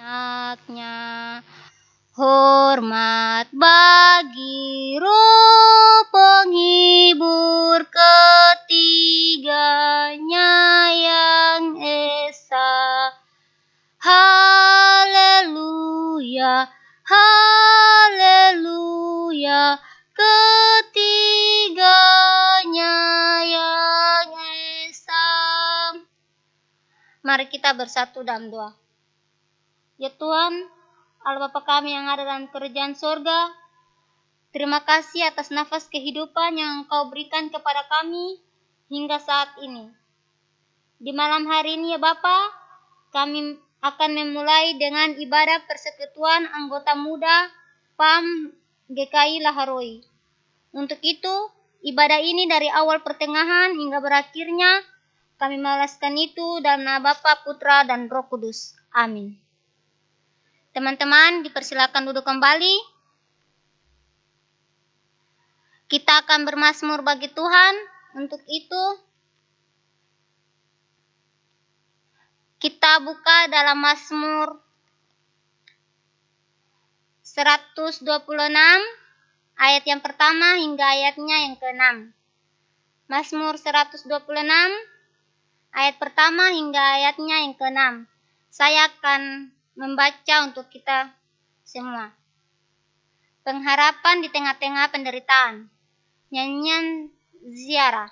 anaknya. Hormat bagi Roh Penghibur ketiganya yang esa. Haleluya, haleluya, ketiganya yang esa. Mari kita bersatu dalam doa. Ya Tuhan, Allah Bapa kami yang ada dalam kerajaan sorga, terima kasih atas nafas kehidupan yang Engkau berikan kepada kami hingga saat ini. Di malam hari ini ya Bapa, kami akan memulai dengan ibadah persekutuan anggota muda PAM GKI Laharoi. Untuk itu, ibadah ini dari awal pertengahan hingga berakhirnya, kami mewalaskan itu dalam nama Bapa, Putra, dan Roh Kudus. Amin. Teman-teman, dipersilakan duduk kembali. Kita akan bermazmur bagi Tuhan. Untuk itu, kita buka dalam Mazmur 126, ayat yang pertama hingga ayatnya yang ke-6. Mazmur 126, ayat pertama hingga ayatnya yang ke-6. Saya akan membaca untuk kita semua. Pengharapan di tengah-tengah penderitaan. Nyanyian ziarah.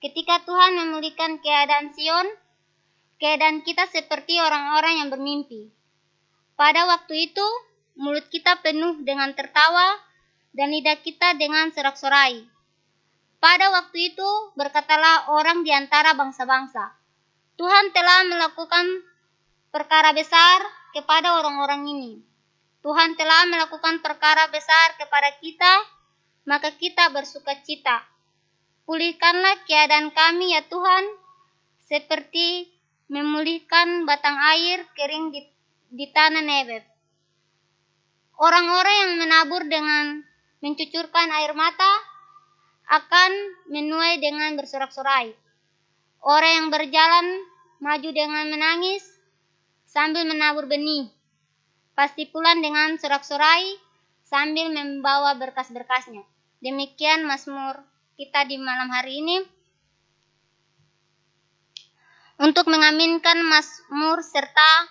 Ketika Tuhan memulihkan keadaan Sion, keadaan kita seperti orang-orang yang bermimpi. Pada waktu itu, mulut kita penuh dengan tertawa dan lidah kita dengan sorak-sorai. Pada waktu itu, berkatalah orang di antara bangsa-bangsa, Tuhan telah melakukan perkara besar kepada orang-orang ini. Tuhan telah melakukan perkara besar kepada kita, maka kita bersukacita. Pulihkanlah keadaan kami ya Tuhan, seperti memulihkan batang air kering di tanah Negev. Orang-orang yang menabur dengan mencucurkan air mata akan menuai dengan bersorak-sorai. Orang yang berjalan maju dengan menangis sambil menabur benih, pasti pulang dengan sorak-sorai sambil membawa berkas-berkasnya. Demikian Mazmur kita di malam hari ini. Untuk mengaminkan Mazmur serta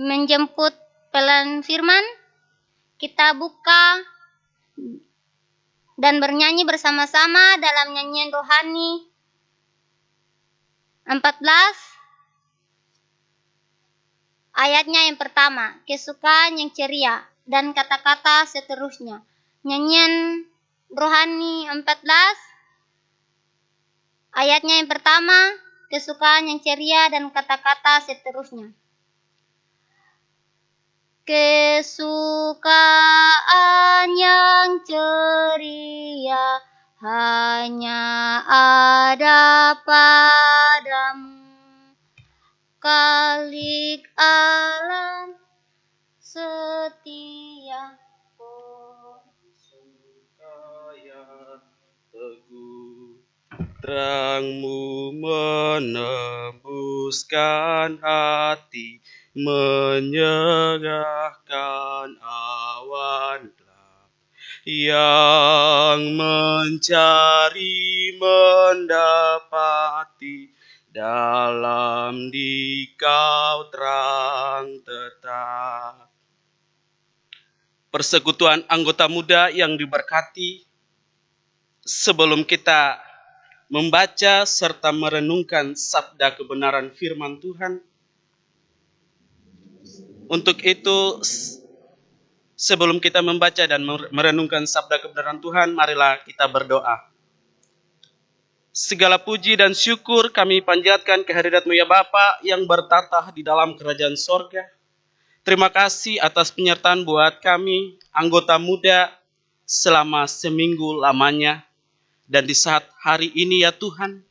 menjemput pelan firman, kita buka dan bernyanyi bersama-sama dalam nyanyian rohani 14, ayatnya yang pertama, kesukaan yang ceria, dan kata-kata seterusnya. Nyanyian rohani 14, ayatnya yang pertama, kesukaan yang ceria, dan kata-kata seterusnya. Kesukaan yang ceria hanya ada padamu, Khalik alam setia. Terangmu menembuskan hati, menyerahkan awan gelap. Yang mencari mendapati, dalam Dikau terang tetap. Persekutuan anggota muda yang diberkati, sebelum kita membaca serta merenungkan sabda kebenaran firman Tuhan, untuk itu sebelum kita membaca dan merenungkan sabda kebenaran Tuhan, marilah kita berdoa. Segala puji dan syukur kami panjatkan kehadirat-Mu ya Bapa yang bertatah di dalam kerajaan sorga. Terima kasih atas penyertaan buat kami, anggota muda, selama seminggu lamanya. Dan di saat hari ini ya Tuhan,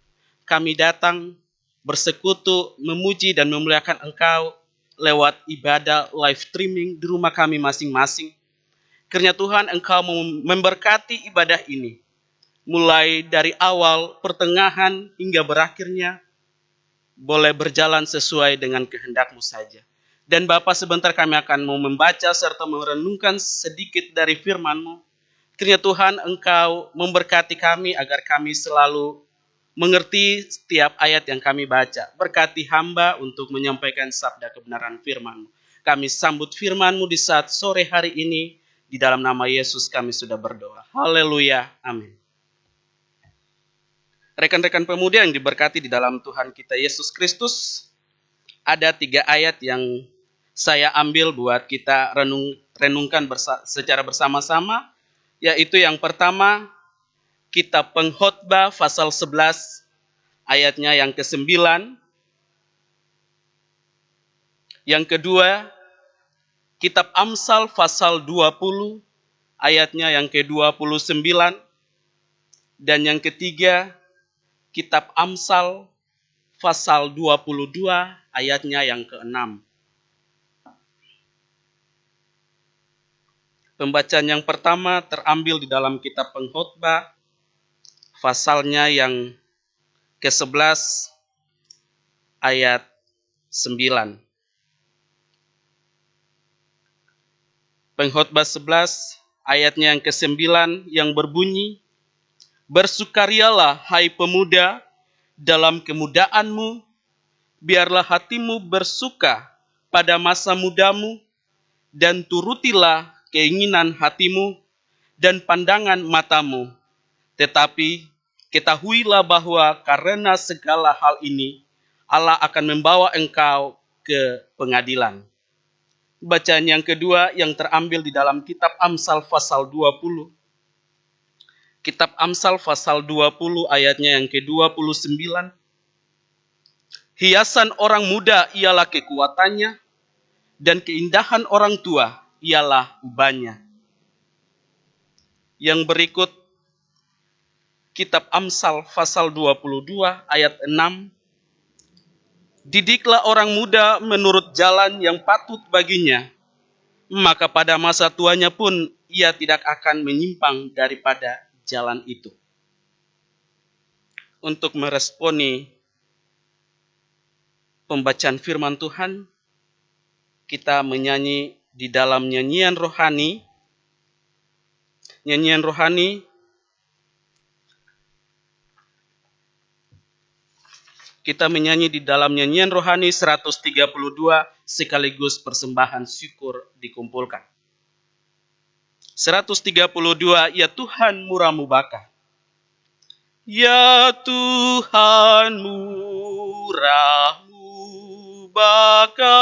kami datang bersekutu, memuji dan memuliakan Engkau lewat ibadah live streaming di rumah kami masing-masing. Kiranya Tuhan Engkau memberkati ibadah ini, mulai dari awal, pertengahan, hingga berakhirnya, boleh berjalan sesuai dengan kehendak-Mu saja. Dan Bapa, sebentar kami akan mau membaca serta merenungkan sedikit dari firman-Mu. Kiranya Tuhan, Engkau memberkati kami agar kami selalu mengerti setiap ayat yang kami baca. Berkati hamba untuk menyampaikan sabda kebenaran firman-Mu. Kami sambut firman-Mu di saat sore hari ini. Di dalam nama Yesus kami sudah berdoa. Haleluya. Amin. Rekan-rekan pemuda yang diberkati di dalam Tuhan kita Yesus Kristus, ada 3 ayat yang saya ambil buat kita renungkan secara bersama-sama, yaitu yang pertama, Kitab Pengkhotbah pasal 11, ayatnya yang ke-9. Yang kedua, Kitab Amsal pasal 20, ayatnya yang ke-29. Dan yang ketiga, Kitab Amsal pasal 22 ayatnya yang ke-6. Pembacaan yang pertama terambil di dalam Kitab Pengkhotbah pasalnya yang ke-11 ayat 9. Pengkhotbah 11 ayatnya yang ke-9 yang berbunyi, "Bersukarialah hai pemuda dalam kemudaanmu, biarlah hatimu bersuka pada masa mudamu, dan turutilah keinginan hatimu dan pandangan matamu. Tetapi ketahuilah bahwa karena segala hal ini, Allah akan membawa engkau ke pengadilan." Bacaan yang kedua yang terambil di dalam Kitab Amsal pasal 20. Kitab Amsal pasal 20 ayatnya yang ke-29. "Hiasan orang muda ialah kekuatannya, dan keindahan orang tua ialah ubahnya." Yang berikut, Kitab Amsal pasal 22 ayat 6. "Didiklah orang muda menurut jalan yang patut baginya, maka pada masa tuanya pun ia tidak akan menyimpang daripada jalan itu." Untuk meresponi pembacaan firman Tuhan, kita menyanyi di dalam nyanyian rohani. Nyanyian rohani kita menyanyi di dalam nyanyian rohani 132 sekaligus persembahan syukur dikumpulkan. 132, "Ya Tuhan murahmu baka." Ya Tuhan murahmu baka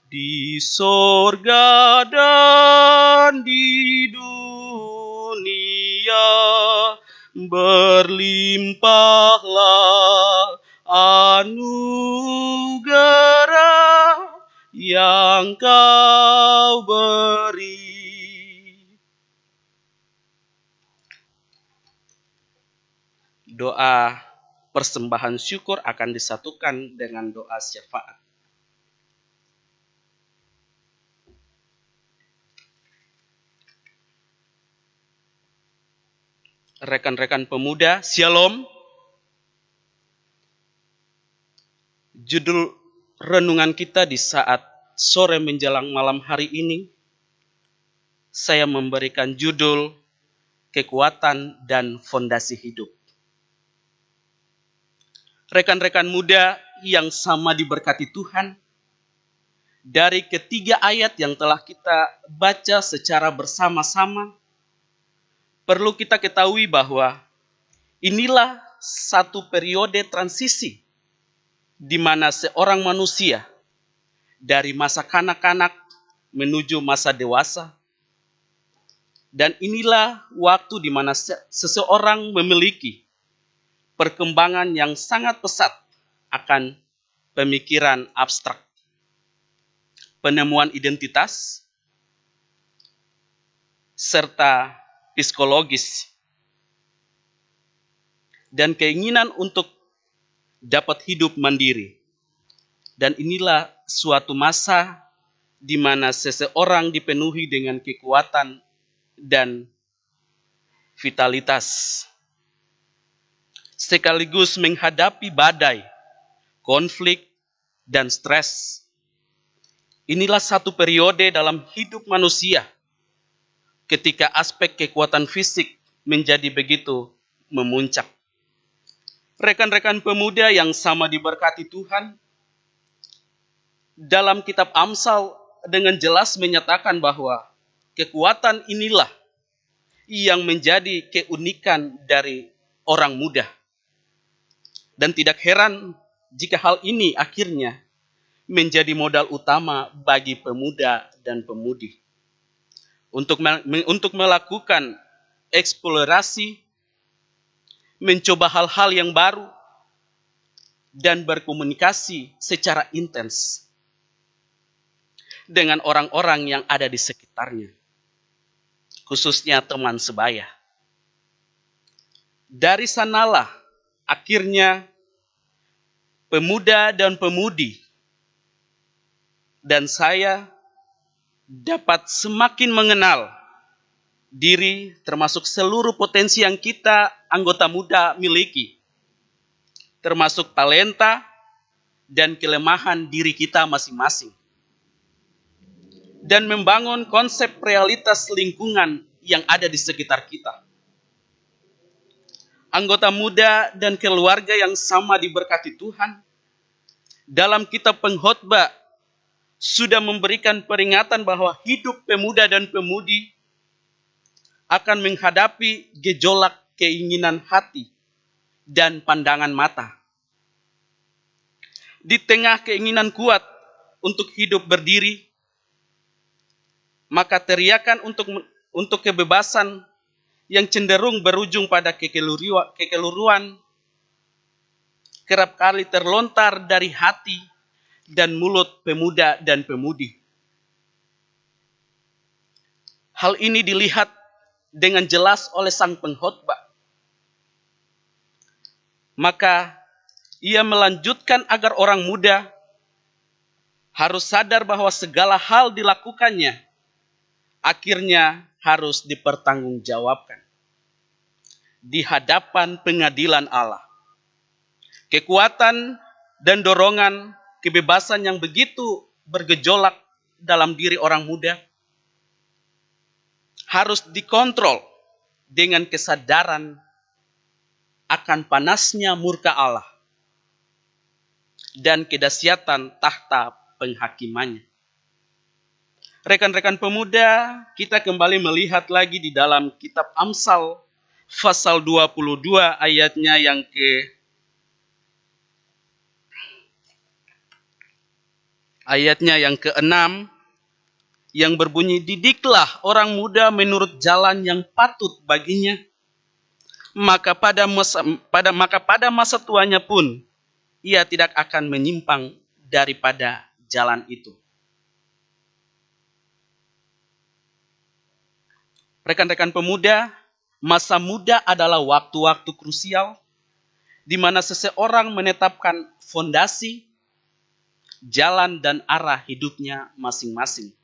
di sorga dan di dunia, berlimpahlah anugerah yang kau beri. Doa persembahan syukur akan disatukan dengan doa syafaat. Rekan-rekan pemuda, Shalom. Judul renungan kita di saat sore menjelang malam hari ini, saya memberikan judul Kekuatan dan Fondasi Hidup. Rekan-rekan muda yang sama diberkati Tuhan, dari ketiga ayat yang telah kita baca secara bersama-sama, perlu kita ketahui bahwa inilah satu periode transisi di mana seorang manusia dari masa kanak-kanak menuju masa dewasa. Dan inilah waktu di mana seseorang memiliki perkembangan yang sangat pesat akan pemikiran abstrak, penemuan identitas, serta psikologis, dan keinginan untuk dapat hidup mandiri. Dan inilah suatu masa di mana seseorang dipenuhi dengan kekuatan dan vitalitas, sekaligus menghadapi badai, konflik, dan stres. inilah satu periode dalam hidup manusia ketika aspek kekuatan fisik menjadi begitu memuncak. Rekan-rekan pemuda yang sama diberkati Tuhan, dalam kitab Amsal dengan jelas menyatakan bahwa kekuatan inilah yang menjadi keunikan dari orang muda. Dan tidak heran jika hal ini akhirnya menjadi modal utama bagi pemuda dan pemudi untuk melakukan eksplorasi, mencoba hal-hal yang baru, dan berkomunikasi secara intens dengan orang-orang yang ada di sekitarnya, khususnya teman sebaya. Dari sanalah akhirnya pemuda dan pemudi dan saya dapat semakin mengenal diri termasuk seluruh potensi yang kita anggota muda miliki, termasuk talenta dan kelemahan diri kita masing-masing, dan membangun konsep realitas lingkungan yang ada di sekitar kita. Anggota muda dan keluarga yang sama diberkati Tuhan, dalam kitab Pengkhotbah sudah memberikan peringatan bahwa hidup pemuda dan pemudi akan menghadapi gejolak keinginan hati dan pandangan mata. Di tengah keinginan kuat untuk hidup berdiri, maka teriakan untuk kebebasan yang cenderung berujung pada kekeluruan kerap kali terlontar dari hati dan mulut pemuda dan pemudi. Hal ini dilihat dengan jelas oleh sang pengkhotbah. Maka ia melanjutkan agar orang muda harus sadar bahwa segala hal dilakukannya akhirnya harus dipertanggungjawabkan di hadapan pengadilan Allah. Kekuatan dan dorongan kebebasan yang begitu bergejolak dalam diri orang muda harus dikontrol dengan kesadaran akan panasnya murka Allah dan kedahsyatan tahta penghakimannya. Rekan-rekan pemuda, kita kembali melihat lagi di dalam kitab Amsal pasal 22 ayatnya yang ke-6 yang berbunyi, didiklah orang muda menurut jalan yang patut baginya, maka pada masa tuanya pun ia tidak akan menyimpang daripada jalan itu. Rekan-rekan pemuda, masa muda adalah waktu-waktu krusial di mana seseorang menetapkan fondasi, jalan dan arah hidupnya masing-masing.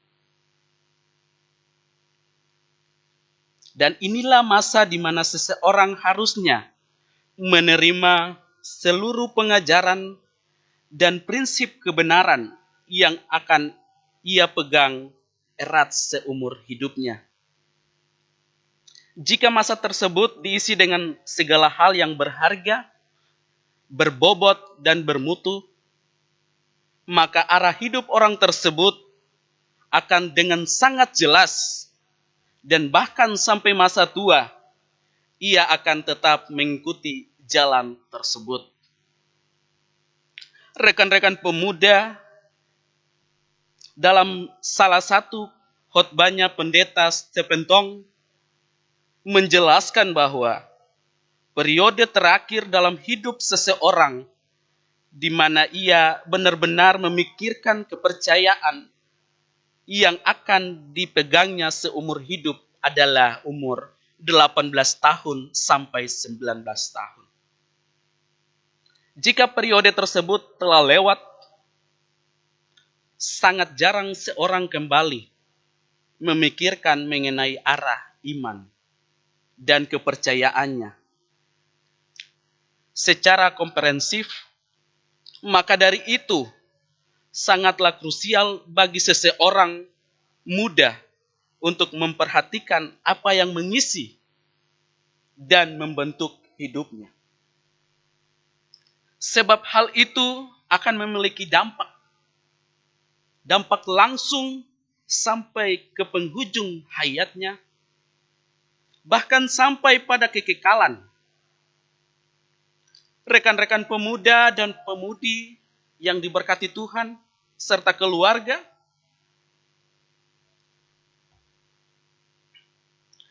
Dan inilah masa di mana seseorang harusnya menerima seluruh pengajaran dan prinsip kebenaran yang akan ia pegang erat seumur hidupnya. Jika masa tersebut diisi dengan segala hal yang berharga, berbobot dan bermutu, maka arah hidup orang tersebut akan dengan sangat jelas dan bahkan sampai masa tua, ia akan tetap mengikuti jalan tersebut. Rekan-rekan pemuda, dalam salah satu khotbahnya pendeta Stephen Tong menjelaskan bahwa periode terakhir dalam hidup seseorang di mana ia benar-benar memikirkan kepercayaan yang akan dipegangnya seumur hidup adalah umur 18 tahun sampai 19 tahun. Jika periode tersebut telah lewat, sangat jarang seorang kembali memikirkan mengenai arah iman dan kepercayaannya secara komprehensif. Maka dari itu, sangatlah krusial bagi seseorang muda untuk memperhatikan apa yang mengisi dan membentuk hidupnya. Sebab hal itu akan memiliki dampak langsung sampai ke penghujung hayatnya, bahkan sampai pada kekekalan. Rekan-rekan pemuda dan pemudi yang diberkati Tuhan, serta keluarga,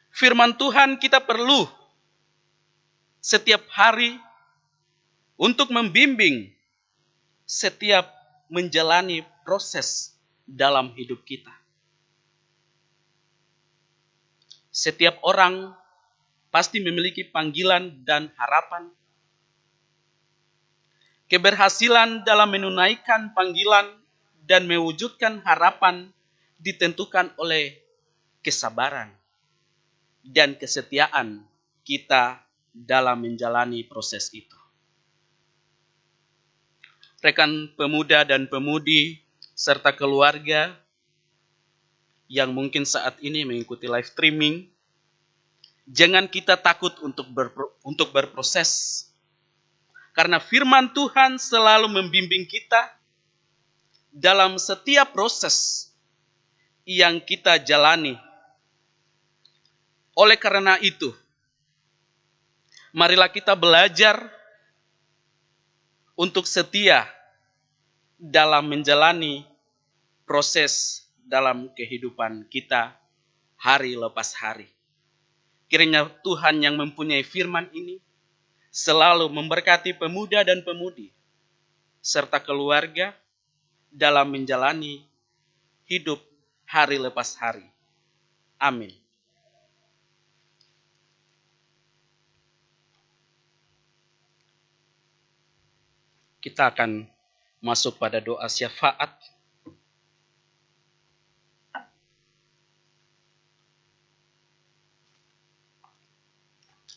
firman Tuhan kita perlu setiap hari untuk membimbing setiap menjalani proses dalam hidup kita. Setiap orang pasti memiliki panggilan dan harapan. Keberhasilan dalam menunaikan panggilan dan mewujudkan harapan ditentukan oleh kesabaran dan kesetiaan kita dalam menjalani proses itu. Rekan pemuda dan pemudi serta keluarga yang mungkin saat ini mengikuti live streaming, jangan kita takut untuk berproses. Karena firman Tuhan selalu membimbing kita dalam setiap proses yang kita jalani. Oleh karena itu, marilah kita belajar untuk setia dalam menjalani proses dalam kehidupan kita hari lepas hari. Kiranya Tuhan yang mempunyai firman ini selalu memberkati pemuda dan pemudi serta keluarga dalam menjalani hidup hari lepas hari. Amin. Kita akan masuk pada doa syafaat.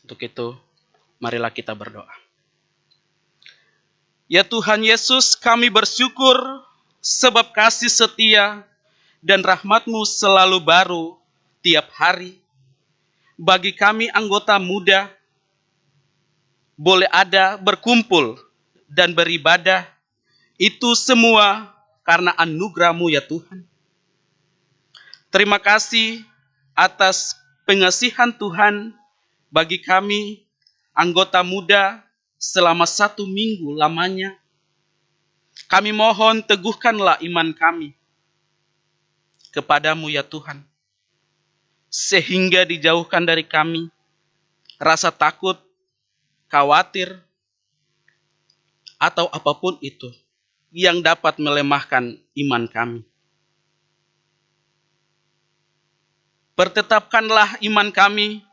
Untuk itu, marilah kita berdoa. Ya Tuhan Yesus, kami bersyukur sebab kasih setia dan rahmat-Mu selalu baru tiap hari. Bagi kami anggota muda, boleh ada berkumpul dan beribadah, itu semua karena anugerah-Mu ya Tuhan. Terima kasih atas pengasihan Tuhan bagi kami anggota muda selama 1 minggu lamanya. Kami mohon teguhkanlah iman kami kepadamu ya Tuhan. Sehingga dijauhkan dari kami rasa takut, khawatir, atau apapun itu yang dapat melemahkan iman kami. Pertetapkanlah iman kami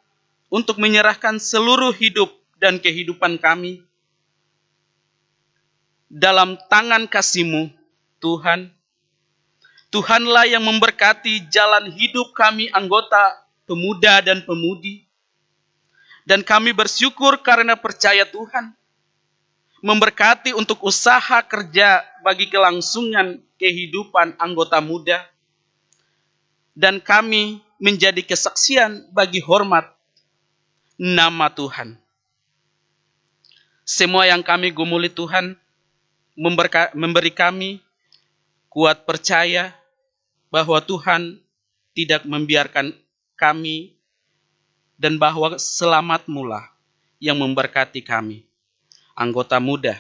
untuk menyerahkan seluruh hidup dan kehidupan kami dalam tangan kasih-Mu, Tuhan. Tuhanlah yang memberkati jalan hidup kami anggota pemuda dan pemudi. Dan kami bersyukur karena percaya Tuhan memberkati untuk usaha kerja bagi kelangsungan kehidupan anggota muda. Dan kami menjadi kesaksian bagi hormat nama Tuhan. Semua yang kami gumuli Tuhan memberi kami kuat percaya bahwa Tuhan tidak membiarkan kami dan bahwa selamat-Mu lah yang memberkati kami, anggota muda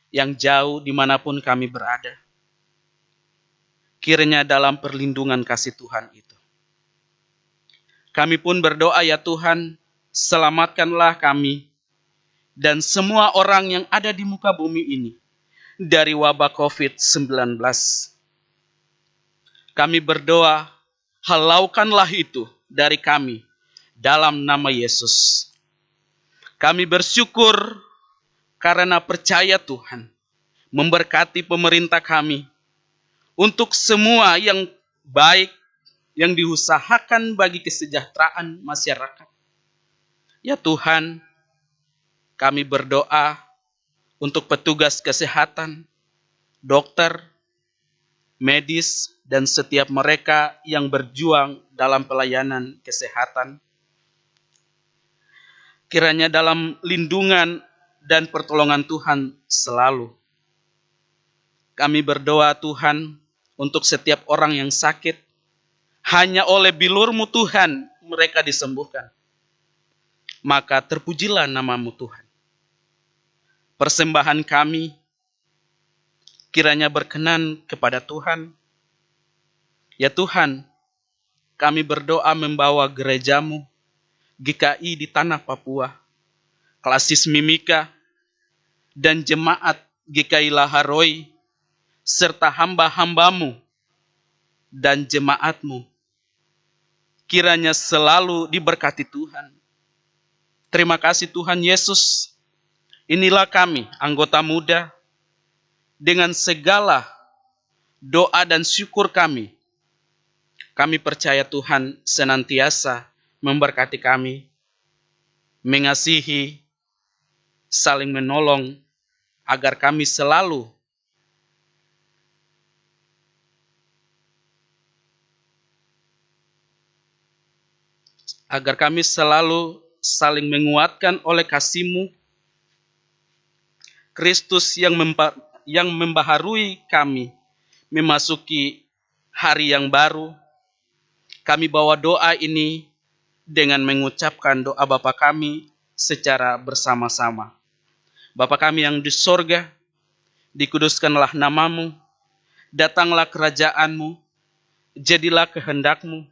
yang jauh dimanapun kami berada. Kiranya dalam perlindungan kasih Tuhan itu. Kami pun berdoa ya Tuhan, selamatkanlah kami dan semua orang yang ada di muka bumi ini dari wabah COVID-19. Kami berdoa, halaukanlah itu dari kami dalam nama Yesus. Kami bersyukur karena percaya Tuhan memberkati pemerintah kami untuk semua yang baik yang diusahakan bagi kesejahteraan masyarakat. Ya Tuhan, kami berdoa untuk petugas kesehatan, dokter, medis, dan setiap mereka yang berjuang dalam pelayanan kesehatan. Kiranya dalam lindungan dan pertolongan Tuhan selalu. Kami berdoa Tuhan untuk setiap orang yang sakit. Hanya oleh bilur-Mu Tuhan mereka disembuhkan. Maka terpujilah nama-Mu Tuhan. Persembahan kami kiranya berkenan kepada Tuhan. Ya Tuhan, kami berdoa membawa gereja-Mu, GKI di tanah Papua, Klasis Mimika, dan jemaat GKI Laharoi, serta hamba-hamba-Mu dan jemaat-Mu. Kiranya selalu diberkati Tuhan. Terima kasih Tuhan Yesus. Inilah kami, anggota muda, dengan segala doa dan syukur kami. Kami percaya Tuhan senantiasa memberkati kami, mengasihi, saling menolong, agar kami selalu saling menguatkan oleh kasih-Mu, Kristus yang membaharui kami memasuki hari yang baru. Kami bawa doa ini dengan mengucapkan doa Bapa kami secara bersama-sama. Bapa kami yang di sorga, dikuduskanlah nama-Mu, datanglah kerajaan-Mu, jadilah kehendak-Mu,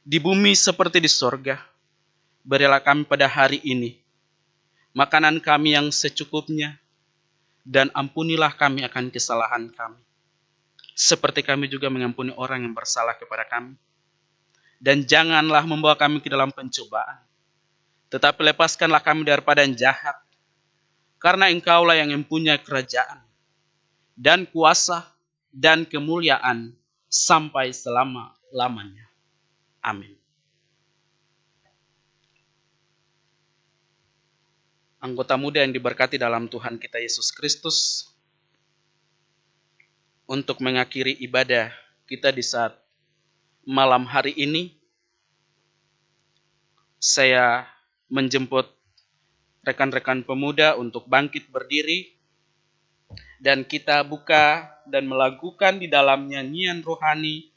di bumi seperti di sorga. Berilah kami pada hari ini makanan kami yang secukupnya, dan ampunilah kami akan kesalahan kami, seperti kami juga mengampuni orang yang bersalah kepada kami. Dan janganlah membawa kami ke dalam pencobaan, tetapi lepaskanlah kami daripada yang jahat, karena Engkaulah yang mempunyai kerajaan, dan kuasa, dan kemuliaan, sampai selama-lamanya. Amin. Anggota muda yang diberkati dalam Tuhan kita Yesus Kristus, untuk mengakhiri ibadah kita di saat malam hari ini, saya menjemput rekan-rekan pemuda untuk bangkit berdiri, dan kita buka dan melakukan di dalam nyanyian rohani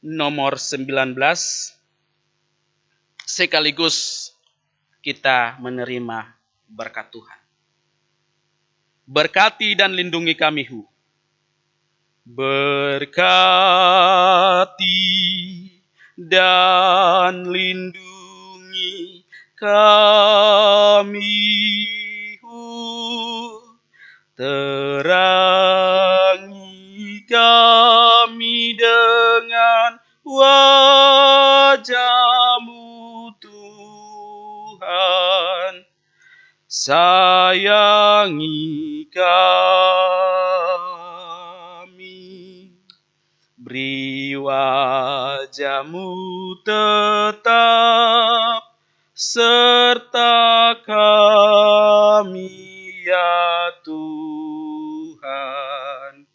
nomor 19, sekaligus kita menerima berkat Tuhan. Berkati dan lindungi kami, Hu. Berkati dan lindungi kami, Hu. Terangi kami dengan wajah-Mu Tuhan. Sayangi kami, beri wajah-Mu tetap serta kami, ya Tuhan.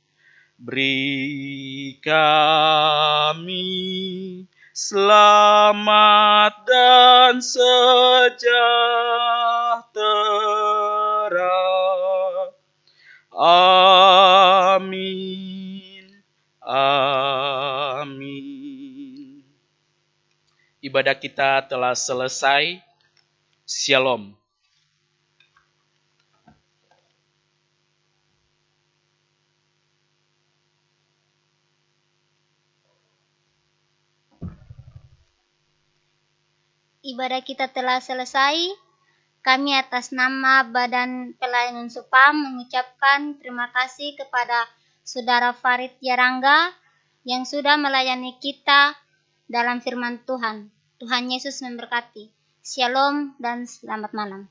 Beri kami selamat dan sejahtera. Amin. Amin. Ibadah kita telah selesai. Shalom. Ibadah kita telah selesai. Kami atas nama Badan Pelayanan Supam mengucapkan terima kasih kepada Saudara Farid Yarangga yang sudah melayani kita dalam firman Tuhan. Tuhan Yesus memberkati. Shalom dan selamat malam.